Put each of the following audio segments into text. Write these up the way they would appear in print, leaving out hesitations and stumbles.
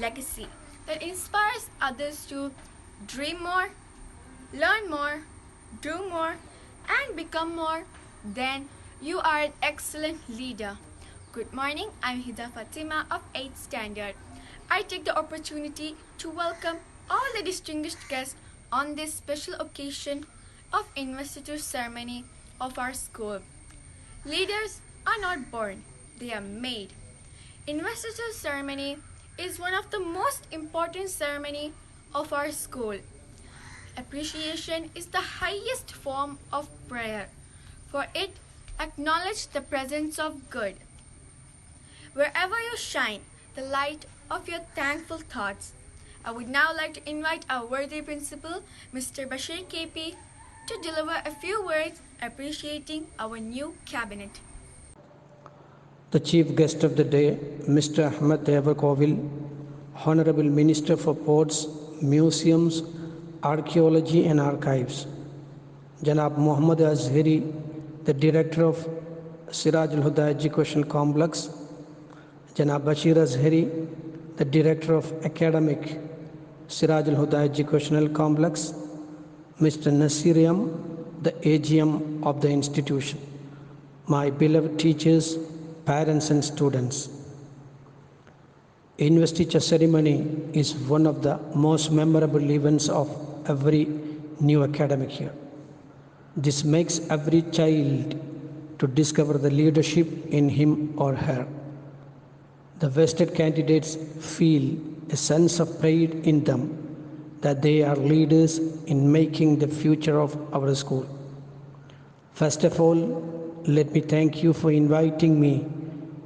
legacy that inspires others to dream more, learn more, do more, and become more, then you are an excellent leader. Good morning, I'm Hida Fatima of 8th Standard. I take the opportunity to welcome all the distinguished guests on this special occasion of investiture ceremony of our school. Leaders are not born, they are made. Investiture ceremony is one of the most important ceremony of our school. Appreciation is the highest form of prayer, for it acknowledges the presence of good. Wherever you shine the light of your thankful thoughts, I would now like to invite our worthy principal, Mr. Bashir KP, to deliver a few words appreciating our new cabinet. The chief guest of the day, Mr. Ahmed Devakovil, Honorable Minister for Ports, Museums, Archaeology and Archives. Janab Muhammad Azhari, the Director of Siraj al-Huda Education Complex. Janab Bashir Azhari, the Director of Academic, Siraj al-Huda Educational Complex. Mr. Nasiriam, the AGM of the institution. My beloved teachers, parents and students. Investiture ceremony is one of the most memorable events of every new academic year. This makes every child to discover the leadership in him or her. The vested candidates feel a sense of pride in them that they are leaders in making the future of our school. First of all, let me thank you for inviting me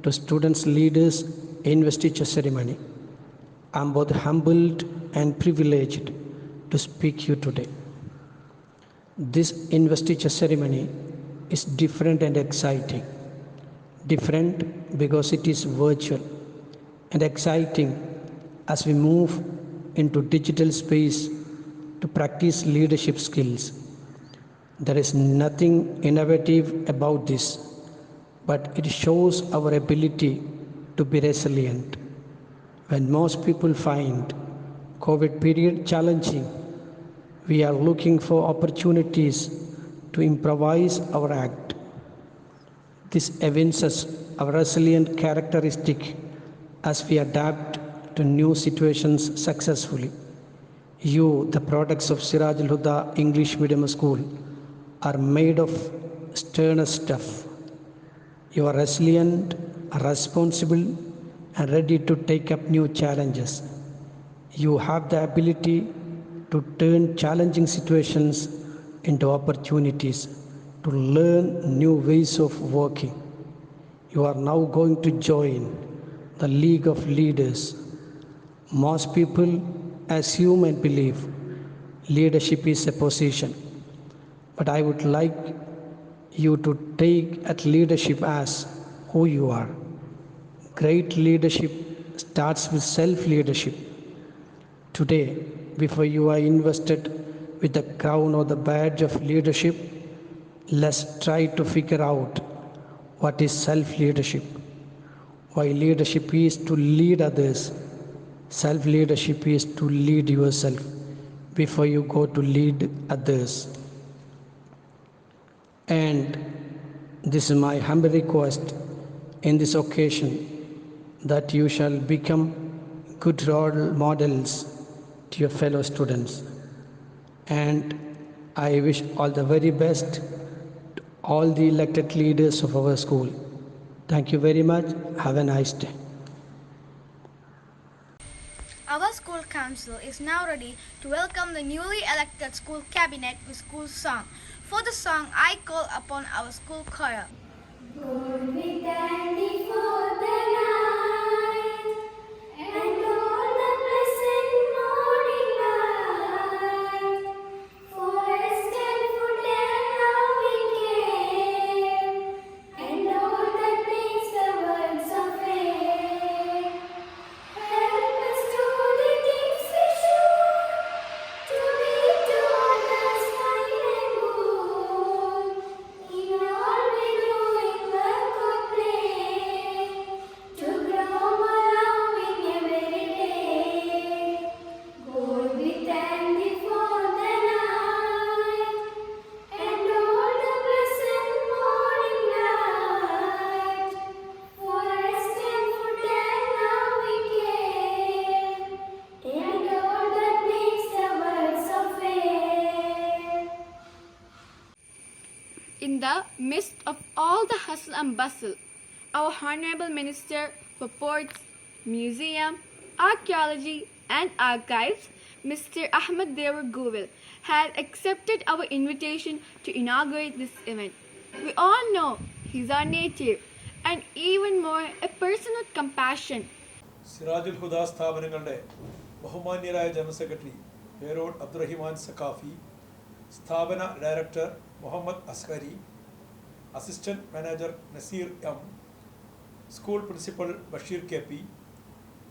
to Students' Leaders Investiture Ceremony. I am both humbled and privileged to speak to you today. This investiture ceremony is different and exciting. Different because it is virtual, and exciting as we move into digital space to practice leadership skills. There is nothing innovative about this, but it shows our ability to be resilient. When most people find COVID period challenging, we are looking for opportunities to improvise our act. This evinces our resilient characteristic as we adapt to new situations successfully. You, the products of Siraj al-Huda English Medium School, are made of sterner stuff. You are resilient, responsible, and ready to take up new challenges. You have the ability to turn challenging situations into opportunities, to learn new ways of working. You are now going to join the League of Leaders. Most people assume and believe leadership is a position, but I would like you to take at leadership as who you are. Great leadership starts with self-leadership. Today, before you are invested with the crown or the badge of leadership, let's try to figure out what is self-leadership. Why leadership is to lead others. Self-leadership is to lead yourself before you go to lead others. And this is my humble request in this occasion, that you shall become good role models to your fellow students. And I wish all the very best to all the elected leaders of our school. Thank you very much. Have a nice day. Our school council is now ready to welcome the newly elected school cabinet with school song. For the song, I call upon our school choir. Good with Dandy for the night, and all the pleasant morning light. Forest and food and loving care, and all that makes the words of faith. Help us do the things we should, to be to others kind and good. In all we do, in work or play, in the midst of all the hustle and bustle, our Honorable Minister for Ports, Museum, Archaeology and Archives, Mr. Ahmed Devar Govil, had accepted our invitation to inaugurate this event. We all know he's our native and even more a person with compassion. Sirajul Huda സ്ഥാപനങ്ങളുടെ ബഹുമാന്യരായ general secretary Perod Abdurahiman Saqafi, സ്ഥാപന director Muhammad Azhari, assistant manager Naseer M, school principal Basheer K P,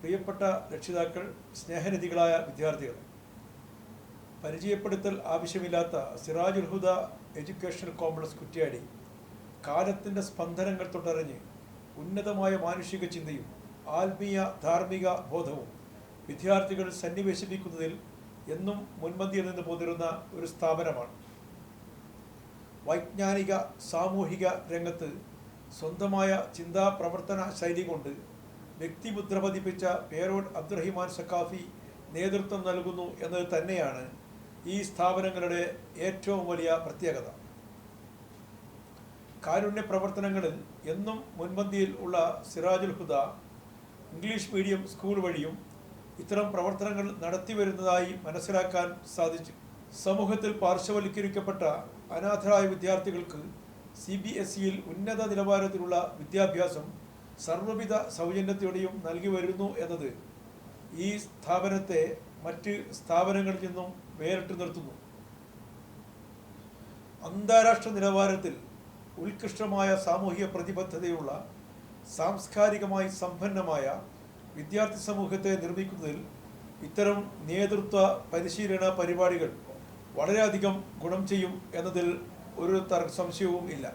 പ്രിയപ്പെട്ട രക്ഷിതാക്കൾ, സ്നേഹനിധികളായ വിദ്യാർത്ഥികൾ, പരിചയപ്പെടുത്തൽ ആവശ്യമില്ലാത്ത Sirajul Huda educational complex Kuttiady കാലത്തിൻ്റെ സ്പന്ദനങ്ങൾ തൊട്ടറിഞ്ഞ് ഉന്നതമായ മാനുഷിക ചിന്തയും ആത്മീയ ധാർമ്മിക ബോധവും വിദ്യാർത്ഥികൾ സന്നിവേശിപ്പിക്കുന്നതിൽ എന്നും മുൻപന്തിയിൽ നിന്ന് പോന്നിരുന്ന ഒരു സ്ഥാപനമാണ്. വൈജ്ഞാനിക സാമൂഹിക രംഗത്ത് സ്വന്തമായ ചിന്താ പ്രവർത്തന ശൈലി കൊണ്ട് വ്യക്തിമുദ്ര പതിപ്പിച്ച പേരോഡ് അബ്ദുറഹിമാൻ സഖാഫി നേതൃത്വം നൽകുന്നു എന്നത് തന്നെയാണ് ഈ സ്ഥാപനങ്ങളുടെ ഏറ്റവും വലിയ പ്രത്യേകത. കാരുണ്യ പ്രവർത്തനങ്ങളിൽ എന്നും മുൻപന്തിയിൽ ഉള്ള സിറാജുൽ ഹുദ ഇംഗ്ലീഷ് മീഡിയം സ്കൂൾ വഴിയും ഇത്തരം പ്രവർത്തനങ്ങൾ നടത്തിവരുന്നതായി മനസ്സിലാക്കാൻ സാധിച്ചു. സമൂഹത്തിൽ പാർശ്വവൽക്കരിക്കപ്പെട്ട അനാഥരായ വിദ്യാർത്ഥികൾക്ക് CBSEയിൽ ഉന്നത നിലവാരത്തിലുള്ള വിദ്യാഭ്യാസം സർവ്വവിധ സൗജന്യത്തോടെയും നൽകി വരുന്നു എന്നത് ഈ സ്ഥാപനത്തെ മറ്റ് സ്ഥാപനങ്ങളിൽ നിന്നും വേറിട്ട് നിർത്തുന്നു. അന്താരാഷ്ട്ര നിലവാരത്തിൽ ഉത്കൃഷ്ടമായ സാമൂഹിക പ്രതിബദ്ധതയുള്ള സാംസ്കാരികമായി സമ്പന്നമായ വിദ്യാർത്ഥി സമൂഹത്തെ നിർമ്മിക്കുന്നതിൽ ഇത്തരം നേതൃത്വ പരിശീലന പരിപാടികൾ വളരെയധികം ഗുണം ചെയ്യും എന്നതിൽ ഒരു സംശയവും ഇല്ല.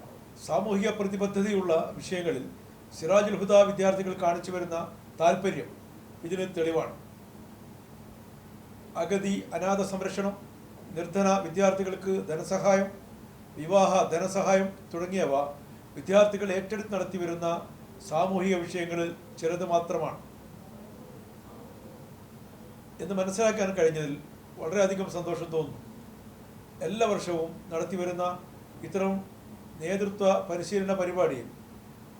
സാമൂഹിക പ്രതിബദ്ധതയുള്ള വിഷയങ്ങളിൽ സിറാജുൽ ഹുദ വിദ്യാർത്ഥികൾ കാണിച്ചു വരുന്ന താല്പര്യം ഇതിന് തെളിവാണ്. അഗതി അനാഥ സംരക്ഷണം, നിർധന വിദ്യാർത്ഥികൾക്ക് ധനസഹായം, വിവാഹ ധനസഹായം തുടങ്ങിയവ വിദ്യാർത്ഥികൾ ഏറ്റെടുത്ത് നടത്തിവരുന്ന സാമൂഹിക വിഷയങ്ങളിൽ ചിലത് മാത്രമാണ് എന്ന് മനസ്സിലാക്കാൻ കഴിഞ്ഞതിൽ വളരെയധികം സന്തോഷം തോന്നുന്നു. എല്ലാ വർഷവും നടത്തിവരുന്ന ഇത്തരം നേതൃത്വ പരിശീലന പരിപാടിയിൽ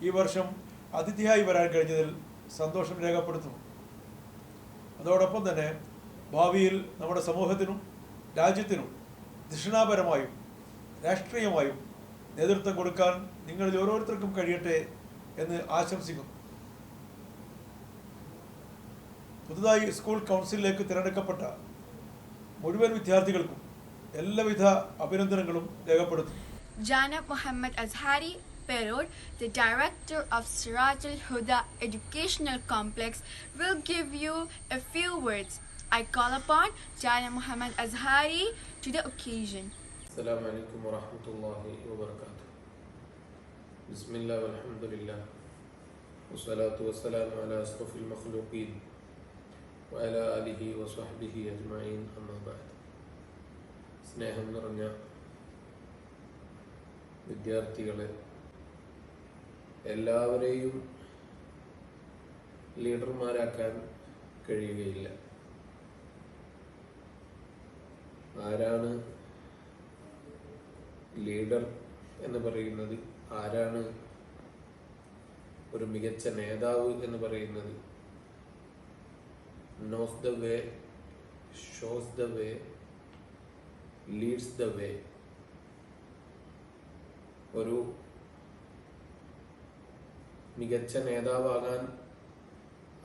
ഈ വർഷം അതിഥിയായി വരാൻ കഴിഞ്ഞതിൽ സന്തോഷം രേഖപ്പെടുത്തുന്നു. അതോടൊപ്പം തന്നെ ഭാവിയിൽ നമ്മുടെ സമൂഹത്തിനും രാജ്യത്തിനും ദക്ഷിണാപരമായും രാഷ്ട്രീയമായും നേതൃത്വം കൊടുക്കാൻ നിങ്ങളിൽ ഓരോരുത്തർക്കും കഴിയട്ടെ എന്ന് ആശംസിക്കുന്നു. പുതുതായി സ്കൂൾ കൗൺസിലിലേക്ക് തിരഞ്ഞെടുക്കപ്പെട്ട മുഴുവൻ വിദ്യാർത്ഥികൾക്കും എല്ലാവിധ അഭിനന്ദനങ്ങളും രേഖപ്പെടുത്തുന്നു. Janab Muhammad Azhari Perod, the director of Siraj al-Huda Educational Complex, will give you a few words. I call upon Janab Muhammad Azhari to the occasion. Assalamu alaikum wa rahmatullahi wa barakatuh. Bismillah walhamdulillah. Wassalatu wassalamu ala ashrafil makhluqin wa ala alihi wa sahbihi ajma'in, amma ba'd. സ്നേഹം നിറഞ്ഞ വിദ്യാർത്ഥികളെ, എല്ലാവരെയും ലീഡർമാരാക്കാൻ കഴിയുകയില്ല. ആരാണ് leader എന്ന് പറയുന്നത്, ആരാണ് ഒരു മികച്ച നേതാവ് എന്ന് പറയുന്നത്? Knows the way, shows the way, Leeds the way. ഒരു മികച്ച നേതാവാകാൻ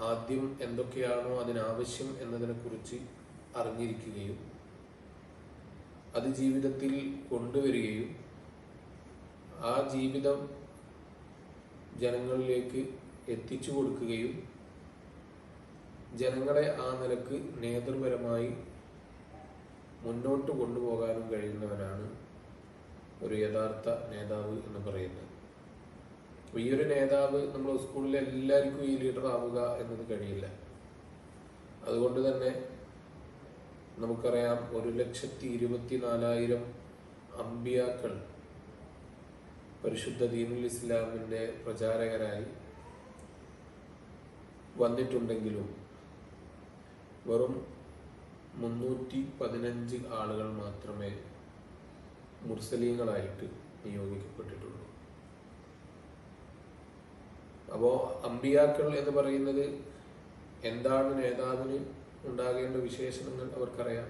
ആദ്യം എന്തൊക്കെയാണോ അതിനാവശ്യം എന്നതിനെക്കുറിച്ച് അറിഞ്ഞിരിക്കുകയും അത് ജീവിതത്തിൽ കൊണ്ടുവരികയും ആ ജീവിതം ജനങ്ങളിലേക്ക് എത്തിച്ചു കൊടുക്കുകയും ജനങ്ങളെ ആ നിലക്ക് നേതൃപരമായി മുന്നോട്ട് കൊണ്ടുപോകാനും കഴിയുന്നവനാണ് ഒരു യഥാർത്ഥ നേതാവ് എന്ന് പറയുന്നത്. ഈ ഒരു നേതാവ് നമ്മൾ സ്കൂളിലെ എല്ലാവർക്കും ഈ ലീഡർ ആവുക എന്നത് കഴിയില്ല. അതുകൊണ്ട് തന്നെ നമുക്കറിയാം 1,24,000 അമ്പിയാക്കൾ പരിശുദ്ധ ദീനുൽ ഇസ്ലാമിൻ്റെ പ്രചാരകരായി വന്നിട്ടുണ്ടെങ്കിലും വെറും 315 ആളുകൾ മാത്രമേ മുർസലീങ്ങളായിട്ട് നിയോഗിക്കപ്പെട്ടിട്ടുള്ളൂ. അപ്പോൾ അമ്പിയാക്കൾ എന്ന് പറയുന്നത് എന്താണ്, നേതാവിന് ഉണ്ടാകേണ്ട വിശേഷണങ്ങൾ അവർക്കറിയാം.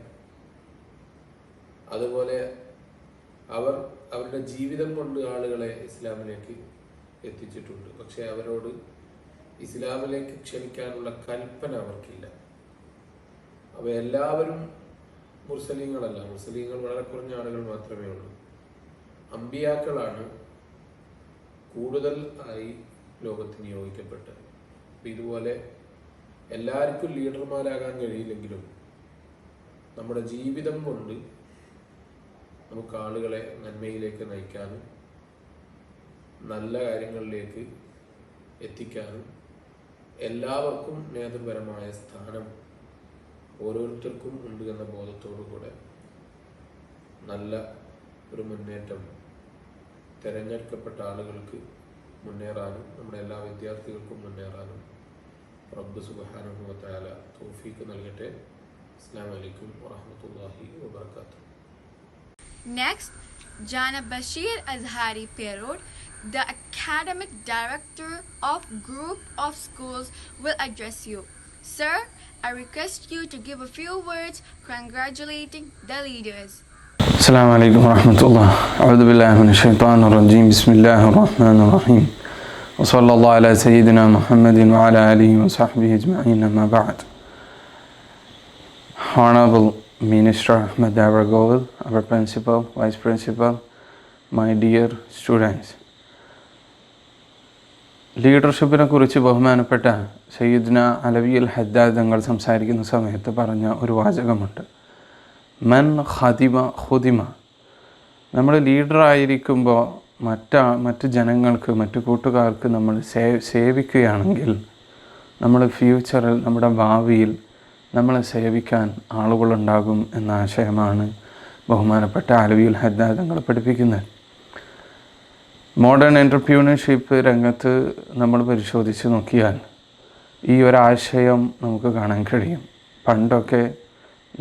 അതുപോലെ അവർ അവരുടെ ജീവിതം കൊണ്ട് ആളുകളെ ഇസ്ലാമിലേക്ക് എത്തിച്ചിട്ടുണ്ട്. പക്ഷെ അവരോട് ഇസ്ലാമിലേക്ക് ക്ഷണിക്കാനുള്ള കൽപ്പന അവർക്കില്ല. അപ്പോൾ എല്ലാവരും മുർസലീങ്ങളല്ല, മുർസലീങ്ങൾ വളരെ കുറഞ്ഞ ആളുകൾ മാത്രമേ ഉള്ളൂ. അമ്പിയാക്കളാണ് കൂടുതൽ ആയി ലോകത്ത് നിയോഗിക്കപ്പെട്ടത്. അപ്പം ഇതുപോലെ എല്ലാവർക്കും ലീഡർമാരാകാൻ കഴിയില്ലെങ്കിലും നമ്മുടെ ജീവിതം കൊണ്ട് നമുക്ക് ആളുകളെ നന്മയിലേക്ക് നയിക്കാനും നല്ല കാര്യങ്ങളിലേക്ക് എത്തിക്കാനും എല്ലാവർക്കും നേതൃപരമായ സ്ഥാനം ഓരോരുത്തർക്കും ഉണ്ട് എന്ന ബോധത്തോടുകൂടെ നല്ല ഒരു മുന്നേറ്റം തിരഞ്ഞെടുക്കപ്പെട്ട ആളുകൾക്ക് മുന്നേറാനും നമ്മുടെ എല്ലാ വിദ്യാർത്ഥികൾക്കും മുന്നേറാനും റബ്ബ് സുബ്ഹാനഹു വ തആല തൗഫീഖ് നൽകട്ടെ. അസ്സലാമു അലൈക്കും വറഹ്മത്തുള്ളാഹി വബറകാതുഹു. Next, Jana Bashir Azhari Perod, the Academic Director of Group of Schools, will address you. Sir, I request you to give a few words congratulating the leaders. السلام عليكم ورحمة الله. أعوذ بالله من الشيطان الرجيم. بسم الله الرحمن الرحيم. وصلى الله على سيدنا محمد وعلى آله وصحبه أجمعين. أما بعد. Honorable Minister Ahmed Davragovil, our Principal, Vice Principal, my dear students. ലീഡർഷിപ്പിനെ കുറിച്ച് ബഹുമാനപ്പെട്ട സയ്യിദ്ന അലവി അൽ ഹദ്ദാദ് തങ്ങൾ സംസാരിക്കുന്ന സമയത്ത് പറഞ്ഞ ഒരു വാചകമുണ്ട്, മൻ ഖദിമ ഖുദിമ. നമ്മൾ ലീഡറായിരിക്കുമ്പോൾ മറ്റ് ജനങ്ങൾക്ക്, മറ്റു കൂട്ടുകാർക്ക് നമ്മൾ സേവിക്കുകയാണെങ്കിൽ നമ്മൾ ഫ്യൂച്ചറിൽ, നമ്മുടെ ഭാവിയിൽ നമ്മളെ സേവിക്കാൻ ആളുകളുണ്ടാകും എന്ന ആശയമാണ് ബഹുമാനപ്പെട്ട അലവി അൽ ഹദ്ദാദ് തങ്ങൾ പഠിപ്പിക്കുന്നത്. മോഡേൺ എൻ്റർപ്രീനർഷിപ്പ് രംഗത്ത് നമ്മൾ പരിശോധിച്ച് നോക്കിയാൽ ഈ ഒരാശയം നമുക്ക് കാണാൻ കഴിയും. പണ്ടൊക്കെ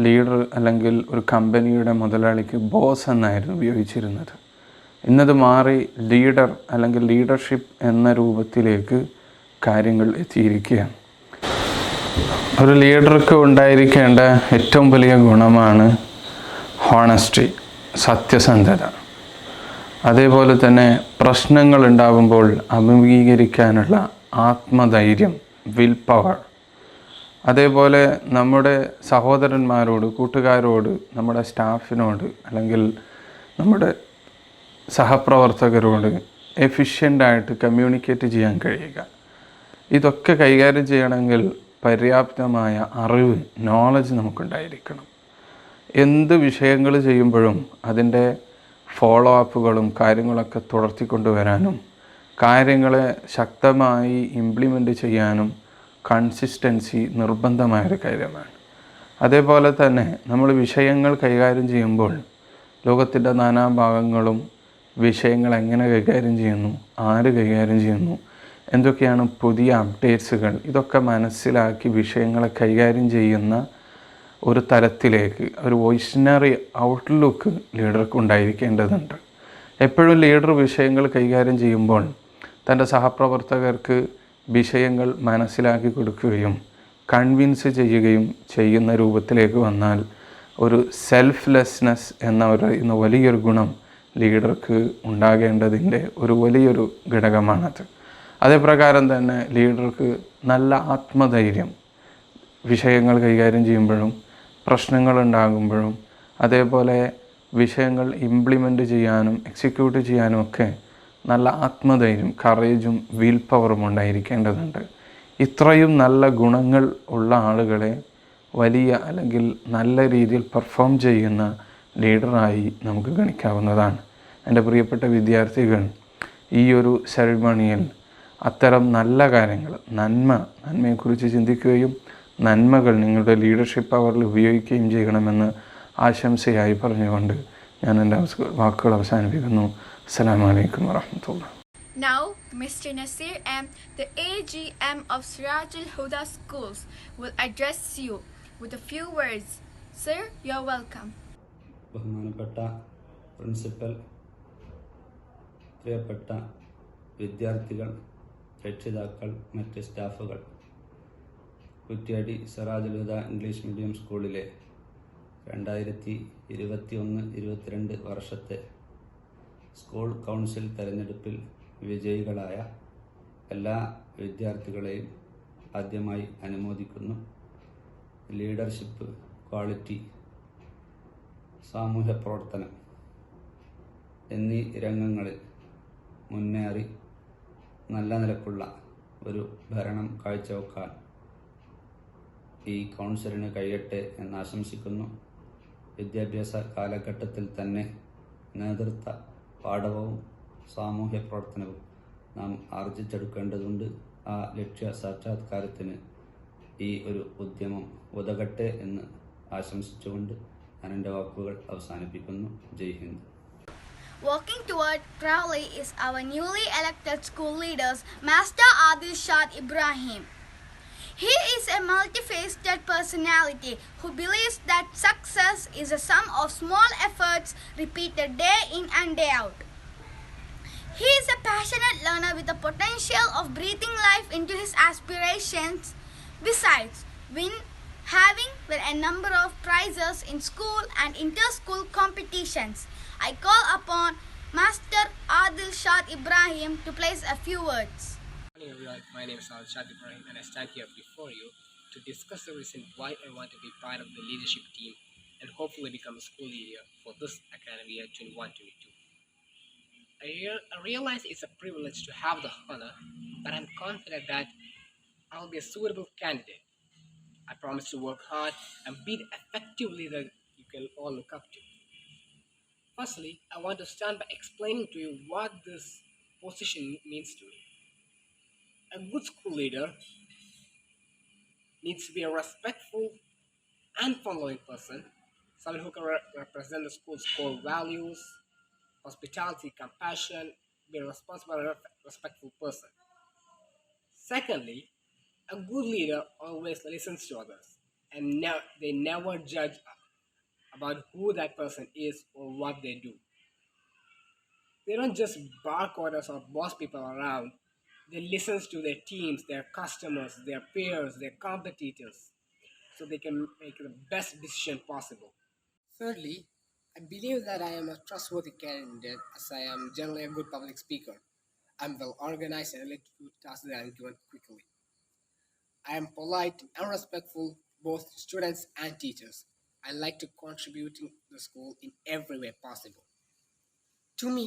ലീഡർ അല്ലെങ്കിൽ ഒരു കമ്പനിയുടെ മുതലാളിക്ക് ബോസ് എന്നായിരുന്നു ഉപയോഗിച്ചിരുന്നത്. ഇന്നത് മാറി ലീഡർ അല്ലെങ്കിൽ ലീഡർഷിപ്പ് എന്ന രൂപത്തിലേക്ക് കാര്യങ്ങൾ എത്തിയിരിക്കുകയാണ്. ഒരു ലീഡർക്ക് ഉണ്ടായിരിക്കേണ്ട ഏറ്റവും വലിയ ഗുണമാണ് ഹോണസ്റ്റി, സത്യസന്ധത. അതേപോലെ തന്നെ പ്രശ്നങ്ങൾ ഉണ്ടാകുമ്പോൾ അഭിമുഖീകരിക്കാനുള്ള ആത്മധൈര്യം, വിൽ പവർ. അതേപോലെ നമ്മുടെ സഹോദരന്മാരോട്, കൂട്ടുകാരോട്, നമ്മുടെ സ്റ്റാഫിനോട് അല്ലെങ്കിൽ നമ്മുടെ സഹപ്രവർത്തകരോട് എഫിഷ്യൻ്റായിട്ട് കമ്മ്യൂണിക്കേറ്റ് ചെയ്യാൻ കഴിയുക. ഇതൊക്കെ കൈകാര്യം ചെയ്യണമെങ്കിൽ പര്യാപ്തമായ അറിവ്, നോളജ് നമുക്കുണ്ടായിരിക്കണം. എന്ത് വിഷയങ്ങൾ ചെയ്യുമ്പോഴും അതിൻ്റെ ഫോളോ അപ്പുകളും കാര്യങ്ങളൊക്കെ തുടർത്തിക്കൊണ്ടുവരാനും കാര്യങ്ങളെ ശക്തമായി ഇംപ്ലിമെൻ്റ് ചെയ്യാനും കൺസിസ്റ്റൻസി നിർബന്ധമായൊരു കാര്യമാണ്. അതേപോലെ തന്നെ നമ്മൾ വിഷയങ്ങൾ കൈകാര്യം ചെയ്യുമ്പോൾ ലോകത്തിൻ്റെ നാനാഭാഗങ്ങളും വിഷയങ്ങൾ എങ്ങനെ കൈകാര്യം ചെയ്യുന്നു, ആര് കൈകാര്യം ചെയ്യുന്നു, എന്തൊക്കെയാണ് പുതിയ അപ്ഡേറ്റ്സുകൾ, ഇതൊക്കെ മനസ്സിലാക്കി വിഷയങ്ങളെ കൈകാര്യം ചെയ്യുന്ന ഒരു തലത്തിലേക്ക്, ഒരു വോയിഷണറി ഔട്ട്ലുക്ക് ലീഡർക്ക് ഉണ്ടായിരിക്കേണ്ടതുണ്ട്. എപ്പോഴും ലീഡർ വിഷയങ്ങൾ കൈകാര്യം ചെയ്യുമ്പോൾ തൻ്റെ സഹപ്രവർത്തകർക്ക് വിഷയങ്ങൾ മനസ്സിലാക്കി കൊടുക്കുകയും കൺവിൻസ് ചെയ്യുകയും ചെയ്യുന്ന രൂപത്തിലേക്ക് വന്നാൽ ഒരു സെൽഫ്ലെസ്നെസ് എന്ന വലിയൊരു ഗുണം ലീഡർക്ക് ഉണ്ടാകേണ്ടതിൻ്റെ ഒരു വലിയൊരു ഘടകമാണത്. അതേപ്രകാരം തന്നെ ലീഡർക്ക് നല്ല ആത്മധൈര്യം, വിഷയങ്ങൾ കൈകാര്യം ചെയ്യുമ്പോഴും പ്രശ്നങ്ങൾ ഉണ്ടാകുമ്പോഴും അതേപോലെ വിഷയങ്ങൾ ഇംപ്ലിമെൻ്റ് ചെയ്യാനും എക്സിക്യൂട്ട് ചെയ്യാനും ഒക്കെ നല്ല ആത്മധൈര്യം, കറേജും വിൽ പവറും ഉണ്ടായിരിക്കേണ്ടതുണ്ട്. ഇത്രയും നല്ല ഗുണങ്ങൾ ഉള്ള ആളുകളെ വലിയ അല്ലെങ്കിൽ നല്ല രീതിയിൽ പെർഫോം ചെയ്യുന്ന ലീഡറായി നമുക്ക് ഗണിക്കാവുന്നതാണ്. എൻ്റെ പ്രിയപ്പെട്ട വിദ്യാർത്ഥികൾ, ഈ ഒരു സെറിമണിയിൽ അത്തരം നല്ല കാര്യങ്ങൾ, നന്മയെക്കുറിച്ച് ചിന്തിക്കുകയും നന്മകൾ നിങ്ങളുടെ ലീഡർഷിപ്പ് പവറിൽ ഉപയോഗിക്കുകയും ചെയ്യണമെന്ന് ആശംസയായി പറഞ്ഞുകൊണ്ട് ഞാൻ എൻ്റെ വാക്കുകൾ അവസാനിപ്പിക്കുന്നു. അസ്സലാമു അലൈക്കും വറഹ്മത്തുള്ളാഹി. Now, Mr. Nasir M., the AGM of Sirajul Huda Schools, will address you with a few words. Sir, you're welcome. ബഹുമാനപ്പെട്ട പ്രിൻസിപ്പൽ, പ്രിയപ്പെട്ട വിദ്യാർത്ഥികൾ, രക്ഷിതാക്കൾ, മറ്റ് സ്റ്റാഫുകൾ, കുറ്റ്യാടി സിറാജുൽ ഹുദ ഇംഗ്ലീഷ് മീഡിയം സ്കൂളിലെ 2021-22 വർഷത്തെ സ്കൂൾ കൗൺസിൽ തെരഞ്ഞെടുപ്പിൽ വിജയികളായ എല്ലാ വിദ്യാർത്ഥികളെയും ആദ്യമായി അനുമോദിക്കുന്നു. ലീഡർഷിപ്പ്, ക്വാളിറ്റി, സാമൂഹ്യ പ്രവർത്തനം എന്നീ രംഗങ്ങളിൽ മുന്നേറി നല്ല നിലക്കുള്ള ഒരു ഭരണം കാഴ്ചവെക്കാൻ ഈ കൗൺസിലിന് കഴിയട്ടെ എന്ന് ആശംസിക്കുന്നു. വിദ്യാഭ്യാസ കാലഘട്ടത്തിൽ തന്നെ നേതൃത്വ പാഠവും സാമൂഹ്യ പ്രവർത്തനവും നാം ആർജിച്ചെടുക്കേണ്ടതുണ്ട്. ആ ലക്ഷ്യ സാക്ഷാത്കാരത്തിന് ഈ ഒരു ഉദ്യമം ഉതകട്ടെ എന്ന് ആശംസിച്ചുകൊണ്ട് ഞാൻ എൻ്റെ വാക്കുകൾ അവസാനിപ്പിക്കുന്നു. ജയ് Hind. Walking toward proudly is our newly elected school leaders, Master Adil Shad Ibrahim. He is a multifaceted personality who believes that success is a sum of small efforts repeated day in and day out. He is a passionate learner with the potential of breathing life into his aspirations. Besides, having won a number of prizes in school and inter-school competitions, I call upon Master Adil Shad Ibrahim to place a few words. Morning everyone, my name is Adil Shad Ibrahim and I stand here before you to discuss the reason why I want to be part of the leadership team and hopefully become a school leader for this academic year 21-22. I realize it's a privilege to have the honor, but I'm confident that I'll be a suitable candidate. I promise to work hard and be the effective leader you can all look up to. Firstly, I want to start by explaining to you what this position means to me. A good school leader needs to be a respectful and fun-loving person, someone who can represent the school's core values, hospitality, compassion, be a responsible and respectful person. Secondly, a good leader always listens to others and they never judge about who that person is or what they do. They don't just bark orders or boss people around. They listen to their teams, their customers, their peers, their competitors, so they can make the best decision possible. Thirdly, I believe that I am a trustworthy candidate as I am generally a good public speaker. I am well organized and able to do tasks that I am given quickly. I am polite and respectful to both students and teachers. I like to contribute to the school in every way possible. To me,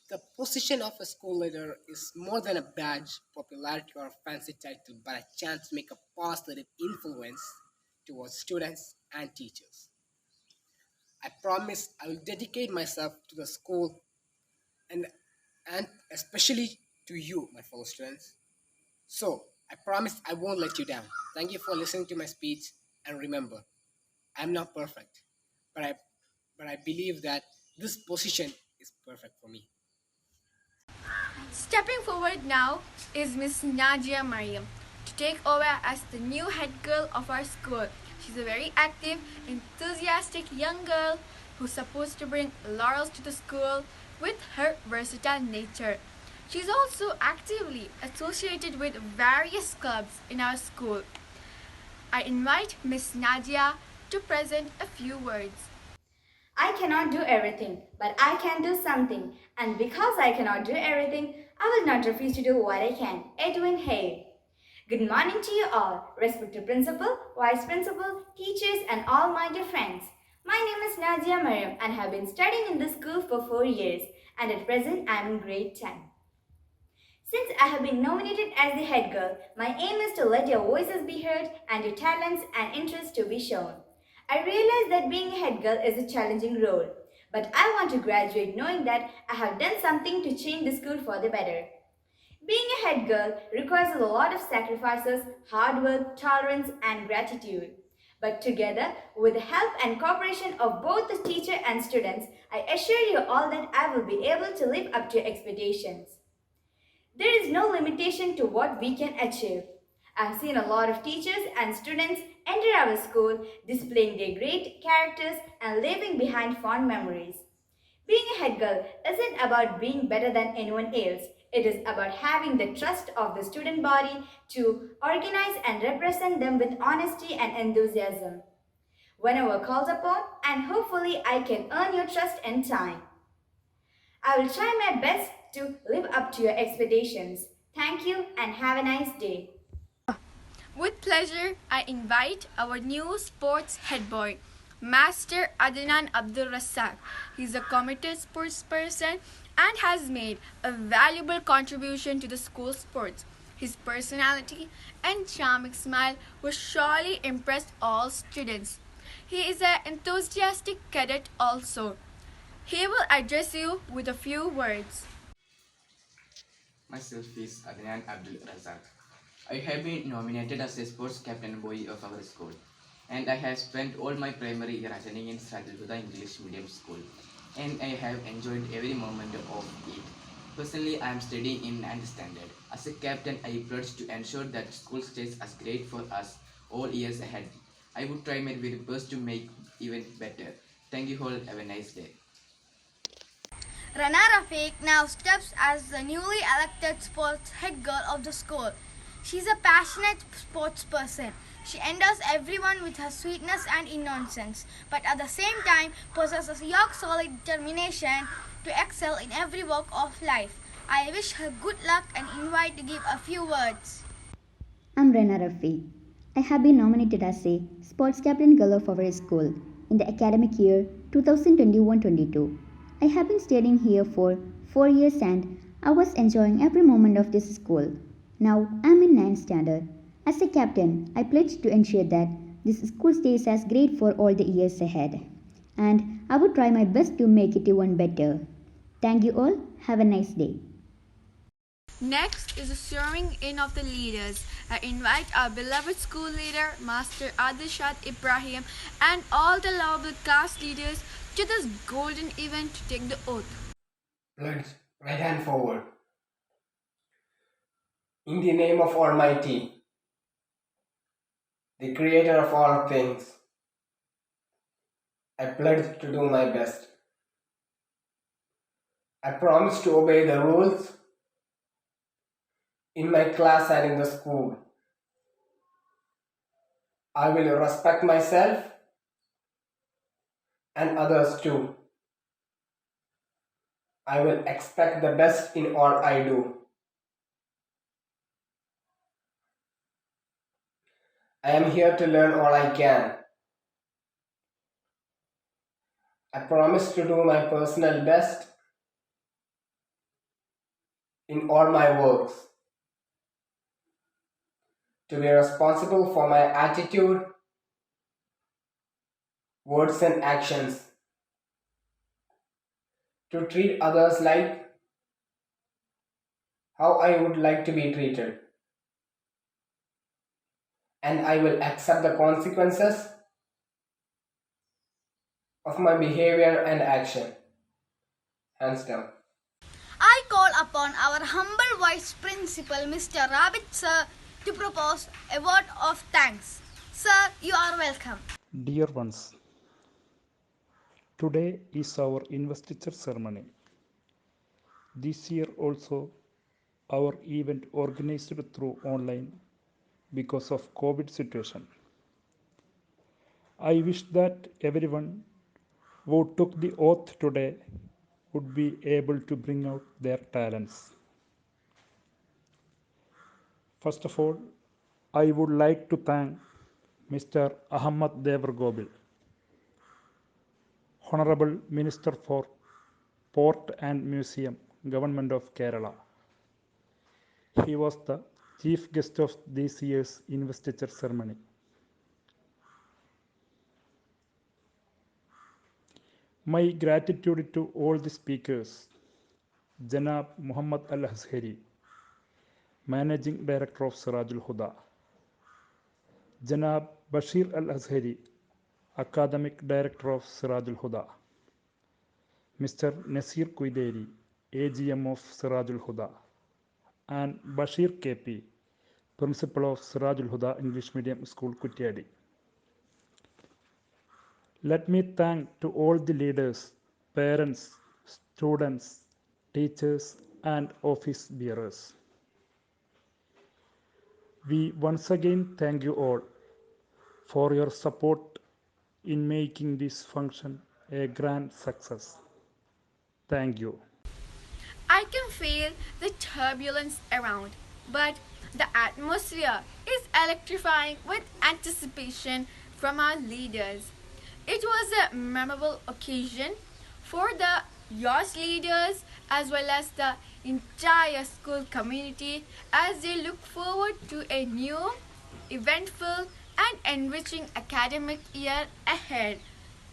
the position of a school leader is more than a badge, popularity, or a fancy title, but a chance to make a positive influence towards students and teachers. I promise I will dedicate myself to the school and especially to you, my fellow students. So, I promise I won't let you down. Thank you for listening to my speech, and remember, I'm not perfect, but I believe that this position is perfect for me. Stepping forward now is Miss Nadia Mariam to take over as the new head girl of our school. She's a very active, enthusiastic young girl who's supposed to bring laurels to the school with her versatile nature. She's also actively associated with various clubs in our school. I invite Miss Nadia to present a few words. I cannot do everything, but I can do something. And because I cannot do everything, I will not refuse to do what I can. Edwin Hale. Good morning to you all, respected principal, vice principal, teachers, and all my dear friends. My name is Nadia Mariam and have been studying in this school for 4 years, and at present I am in grade 10. Since I have been nominated as the head girl, my aim is to let your voices be heard and your talents and interests to be shown. I realize that being a head girl is a challenging role, but I want to graduate knowing that I have done something to change the school for the better. Being a head girl requires a lot of sacrifices, hard work, tolerance, and gratitude. But together, with the help and cooperation of both the teacher and students, I assure you all that I will be able to live up to your expectations. There is no limitation to what we can achieve. I've seen a lot of teachers and students enter our school displaying their great characters and leaving behind fond memories. Being a head girl isn't about being better than anyone else. It is about having the trust of the student body to organize and represent them with honesty and enthusiasm. Whenever called upon, and hopefully I can earn your trust in time. I will try my best to live up to your expectations. Thank you and have a nice day. With pleasure, I invite our new sports head boy, Master Adnan Abdul Rassaq. He's a committed sports person and has made a valuable contribution to the school sports. His personality and charming smile will surely impress all students. He is an enthusiastic cadet also. He will address you with a few words. Myself is Adnan Abdul Razak. I have been nominated as a sports captain boy of our school, and I have spent all my primary year attending in Sadhuda English Medium School, and I have enjoyed every moment of it. Personally, I am studying in 9th standard. As a captain, I pledge to ensure that school stays as great for us all years ahead. I would try my very best to make even better. Thank you all. Have a nice day. Rana Rafiq now steps as the newly elected sports head girl of the school. She's a passionate sports person. She endows everyone with her sweetness and innocence, but at the same time possesses rock-solid determination to excel in every walk of life. I wish her good luck and invite to give a few words. I'm Rena Rafi. I have been nominated as a sports captain girl of our school in the academic year 2021-22. I have been studying here for 4 years and I was enjoying every moment of this school. Now I'm in 9th standard. As a captain, I pledge to ensure that this school stays as great for all the years ahead. And I would try my best to make it even better. Thank you all. Have a nice day. Next is the swearing in of the leaders. I invite our beloved school leader, Master Adishad Ibrahim, and all the lovable class leaders to this golden event to take the oath. Pledge, right hand forward. In the name of Almighty, the Creator of all things, I pledge to do my best. I promise to obey the rules in my class and in the school. I will respect myself and others too. I will expect the best in all I do. I am here to learn all I can. I promise to do my personal best in all my works. To be responsible for my attitude, words and actions. To treat others like how I would like to be treated. And I will accept the consequences of my behavior and action. Hands down. I call upon our humble Vice Principal, Mr. Rabit Sir, to propose a word of thanks. Sir, you are welcome. Dear ones, today is our investiture ceremony. This year also, our event organized through online because of COVID situation. I wish that everyone who took the oath today would be able to bring out their talents. First of all, I would like to thank Mr. Ahmad Devargobil, Honorable Minister for Port and Museum, Government of Kerala. He was the chief guest of this year's investiture ceremony. My gratitude to all the speakers, Janab Muhammad Al-Azhari, Managing Director of Sirajul Huda, Janab Bashir Al-Azhari, Academic Director of Sirajul Huda, Mr. Nasir Kuideri, AGM of Sirajul Huda, and Bashir KP, Principal of Sirajul Huda English Medium School, Kutyadi. Let me thank to all the leaders, parents, students, teachers, and office bearers. We once again thank you all for your support in making this function a grand success. Thank you. I can feel the turbulence around, but the atmosphere is electrifying with anticipation from our leaders. It was a memorable occasion for the YOS leaders as well as the entire school community as they look forward to a new, eventful, and enriching academic year ahead.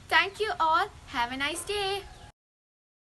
Thank you all. Have a nice day.